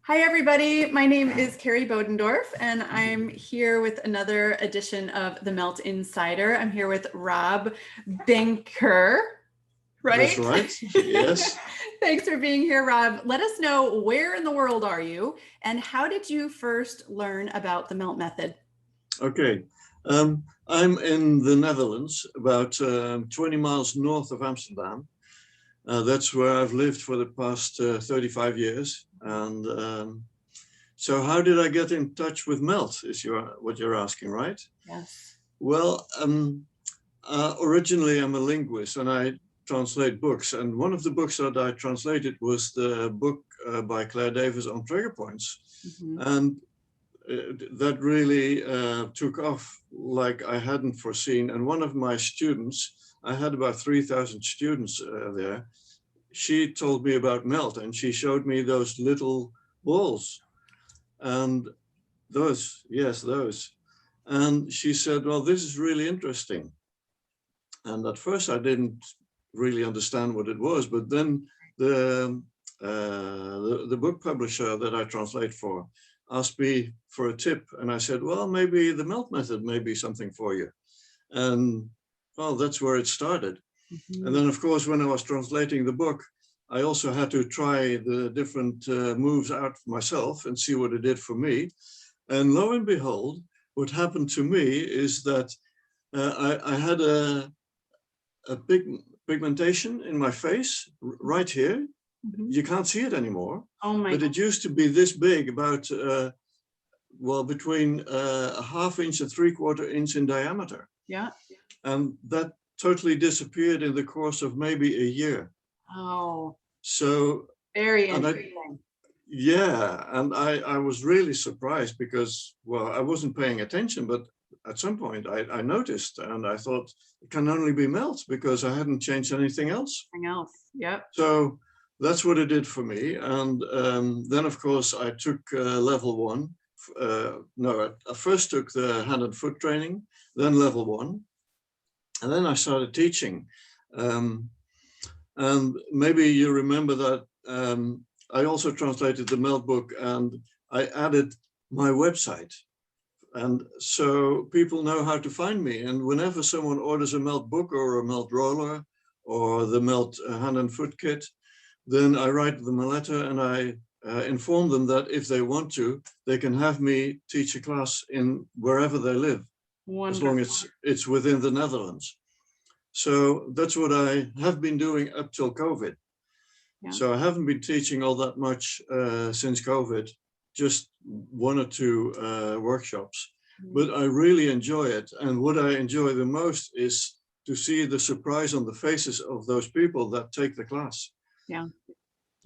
Hi, everybody. My name is Kerrie Bodendorf, and I'm here with another edition of the Melt Insider. I'm here with Rob Beenker, That's right? right. Yes. Thanks for being here, Rob. Let us know, where in the world are you, and how did you first learn about the Melt method? Okay. I'm in the Netherlands, about 20 miles north of Amsterdam. That's where I've lived for the past 35 years. And so how did I get in touch with Melt is what you're asking, right? Yes. Well, originally I'm a linguist and I translate books. And one of the books that I translated was the book by Claire Davis on trigger points. And that really took off like I hadn't foreseen. And one of my students, I had about 3,000 students there, she told me about Melt and she showed me those little balls. And those, yes, those. And she said, well, this is really interesting. And at first I didn't really understand what it was, but then the book publisher that I translate for asked me for a tip. And I said, well, maybe the Melt method may be something for you. And well, that's where it started. And then, of course, when I was translating the book, I also had to try the different moves out for myself and see what it did for me. And lo and behold, what happened to me is that I had a big pigmentation in my face right here. You can't see it anymore. Oh my! But it used to be this big, about well, between a ½ inch and 3/4 inch in diameter. Yeah. And that totally disappeared in the course of maybe a year. Oh. So very interesting. Yeah, and I was really surprised because, well, I wasn't paying attention, but at some point I noticed and I thought it can only be Melt because I hadn't changed anything else. Yep. So that's what it did for me. And then, of course, I took level 1. No, I first took the hand and foot training, then level 1. And then I started teaching. And maybe you remember that I also translated the Melt book and I added my website. And so people know how to find me. And whenever someone orders a Melt book or a Melt roller or the Melt hand and foot kit, then I write them a letter and I inform them that if they want to, they can have me teach a class in wherever they live. Wonderful. As long as it's within the Netherlands. So that's what I have been doing up till COVID. Yeah. So I haven't been teaching all that much since COVID, just 1 or 2 workshops, but I really enjoy it. And what I enjoy the most is to see the surprise on the faces of those people that take the class. Yeah.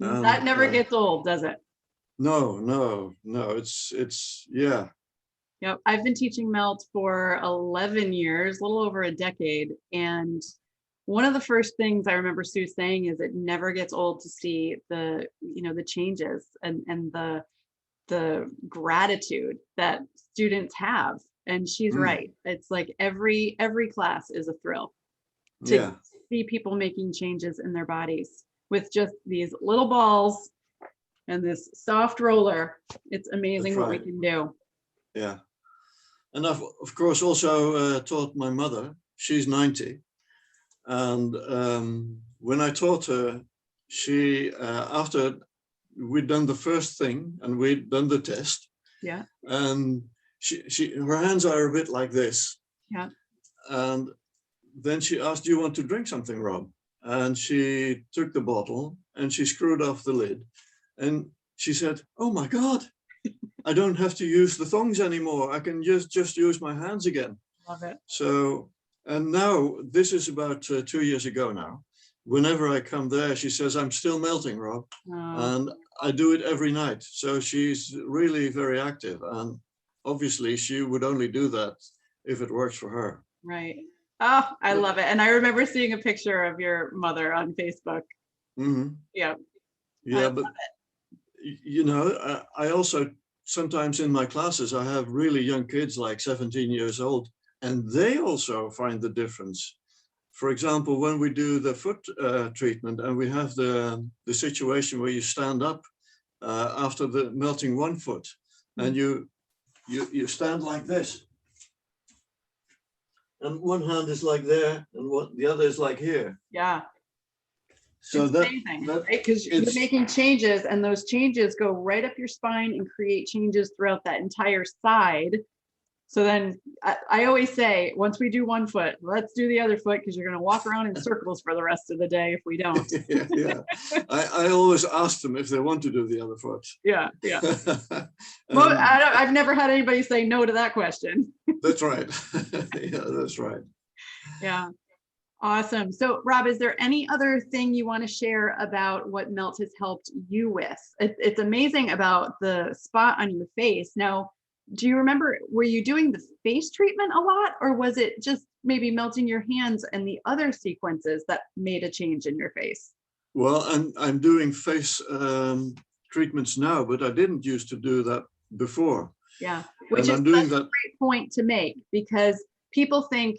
That never gets old, does it? No. Yeah. Yep. I've been teaching Melt for 11 years, a little over a decade. And one of the first things I remember Sue saying is it never gets old to see the changes and the gratitude that students have. And she's right. It's like every class is a thrill to see people making changes in their bodies with just these little balls and this soft roller. It's amazing what we can do. Yeah. And I've, of course, also taught my mother. She's 90. And when I taught her, she, after we'd done the first thing and we'd done the test, and her hands are a bit like this. Yeah. And then she asked, do you want to drink something, Rob? And she took the bottle and she screwed off the lid. And she said, oh my God, I don't have to use the thongs anymore. I can just use my hands again. Love it. So, and now this is about 2 years ago now. Whenever I come there, she says, I'm still melting, Rob. And I do it every night. So she's really very active. And obviously she would only do that if it works for her. Right. Oh, I love it. And I remember seeing a picture of your mother on Facebook. Yeah. Yeah, but you know, I also sometimes in my classes, I have really young kids like 17 years old, and they also find the difference. For example, when we do the foot treatment and we have the situation where you stand up after the melting one foot, and you stand like this, and one hand is like there, and the other is like here. Yeah. So it's amazing, right? Because you're making changes, and those changes go right up your spine and create changes throughout that entire side. So then I always say, once we do one foot, let's do the other foot, because you're going to walk around in circles for the rest of the day if we don't. Yeah. I always ask them if they want to do the other foot. Yeah. Well, I've never had anybody say no to that question. That's right. Yeah, that's right. Yeah. Awesome. So Rob, is there any other thing you want to share about what Melt has helped you with? It's amazing about the spot on your face. Now, do you remember, were you doing the face treatment a lot, or was it just maybe melting your hands and the other sequences that made a change in your face? Well, I'm doing face treatments now, but I didn't used to do that before. Yeah, which is such a great point to make, because people think,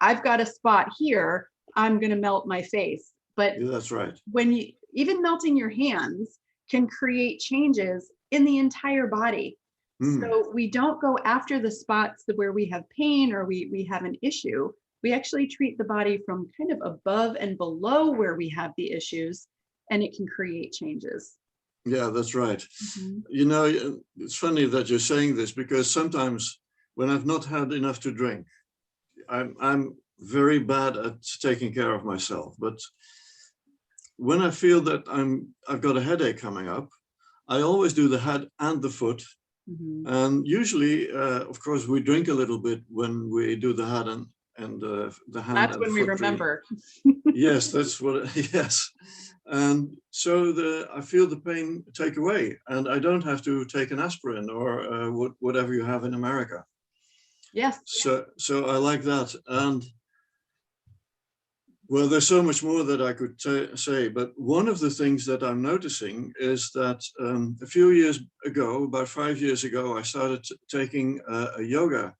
I've got a spot here, I'm going to melt my face. But yeah, that's right. When you even melting your hands can create changes in the entire body. So we don't go after the spots where we have pain or we have an issue. We actually treat the body from kind of above and below where we have the issues, and it can create changes. Yeah, that's right. It's funny that you're saying this, because sometimes when I've not had enough to drink, I'm very bad at taking care of myself. But when I feel that I've got a headache coming up, I always do the head and the foot. And usually, of course, we drink a little bit when we do the head and the hand. That's when we remember. Yes, that's what. Yes, and so I feel the pain take away, and I don't have to take an aspirin or whatever you have in America. Yes. So I like that, and well, there's so much more that I could say, but one of the things that I'm noticing is that a few years ago, about 5 years ago, I started taking a yoga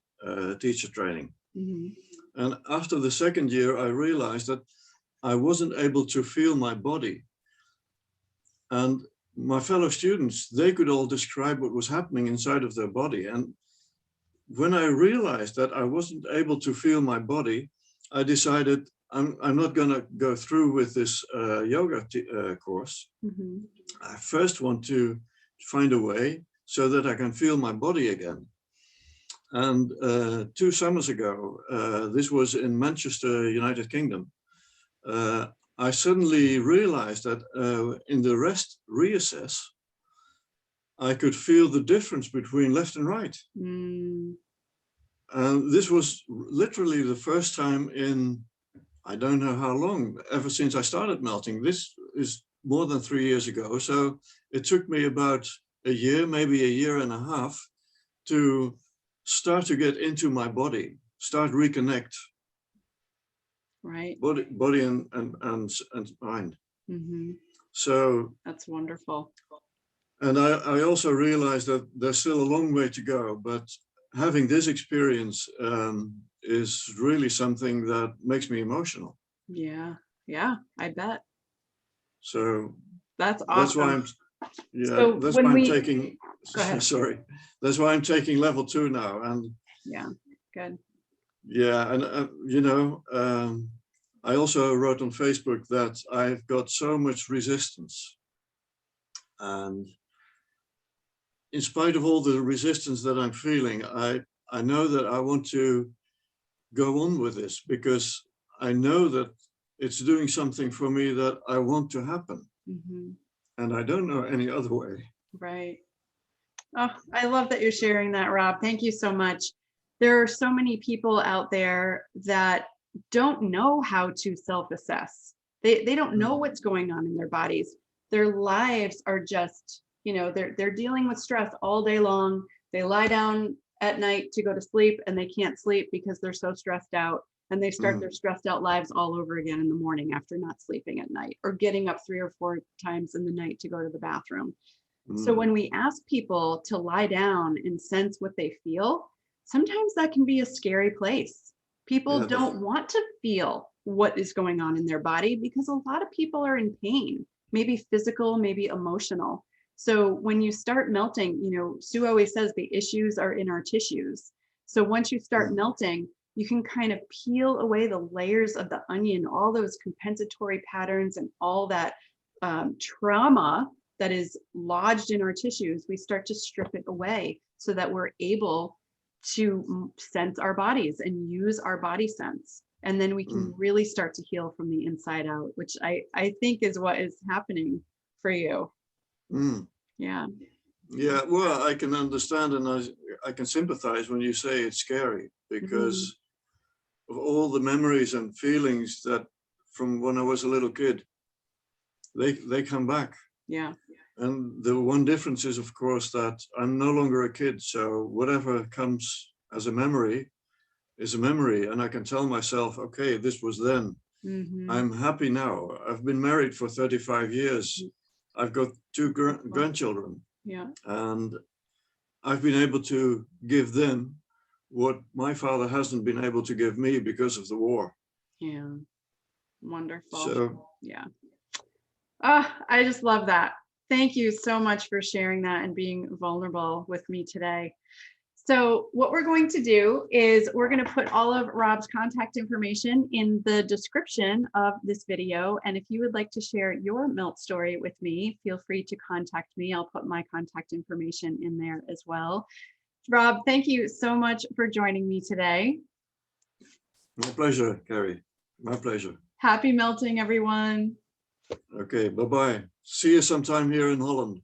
teacher training. And after the second year, I realized that I wasn't able to feel my body. And my fellow students, they could all describe what was happening inside of their body. And when I realized that I wasn't able to feel my body, I decided I'm not going to go through with this yoga course. I first want to find a way so that I can feel my body again. And 2 summers ago, this was in Manchester, United Kingdom, I suddenly realized that in the rest reassess, I could feel the difference between left and right. And this was literally the first time in, I don't know how long, ever since I started melting. This is more than 3 years ago. So it took me about a year, maybe a year and a half, to start to get into my body, start reconnect. Right. Body and mind. So that's wonderful. And I also realized that there's still a long way to go, but having this experience is really something that makes me emotional. Yeah, I bet. So that's awesome. That's why that's why I'm taking. Sorry, that's why I'm taking level 2 now. And yeah, good. Yeah, and I also wrote on Facebook that I've got so much resistance, and in spite of all the resistance that I'm feeling, I know that I want to go on with this, because I know that it's doing something for me that I want to happen. And I don't know any other way. Right. Oh, I love that you're sharing that, Rob. Thank you so much. There are so many people out there that don't know how to self-assess. They don't know what's going on in their bodies. Their lives are just, they're dealing with stress all day long. They lie down at night to go to sleep, and they can't sleep because they're so stressed out. And they start their stressed out lives all over again in the morning after not sleeping at night, or getting up 3 or 4 times in the night to go to the bathroom. So when we ask people to lie down and sense what they feel, sometimes that can be a scary place. People don't want to feel what is going on in their body, because a lot of people are in pain, maybe physical, maybe emotional. So when you start melting, Sue always says the issues are in our tissues. So once you start melting, you can kind of peel away the layers of the onion, all those compensatory patterns and all that trauma that is lodged in our tissues. We start to strip it away so that we're able to sense our bodies and use our body sense. And then we can really start to heal from the inside out, which I think is what is happening for you. Yeah. Yeah, well, I can understand, and I can sympathize when you say it's scary, because of all the memories and feelings that from when I was a little kid, they come back. Yeah. And the one difference is, of course, that I'm no longer a kid. So whatever comes as a memory is a memory. And I can tell myself, okay, this was then. I'm happy now. I've been married for 35 years. I've got 2 grandchildren. Yeah. And I've been able to give them what my father hasn't been able to give me because of the war. Yeah. Wonderful. So, yeah. I just love that. Thank you so much for sharing that and being vulnerable with me today. So what we're going to do is we're going to put all of Rob's contact information in the description of this video. And if you would like to share your melt story with me, feel free to contact me. I'll put my contact information in there as well. Rob, thank you so much for joining me today. My pleasure, Kerrie. My pleasure. Happy melting, everyone. Okay, bye-bye. See you sometime here in Holland.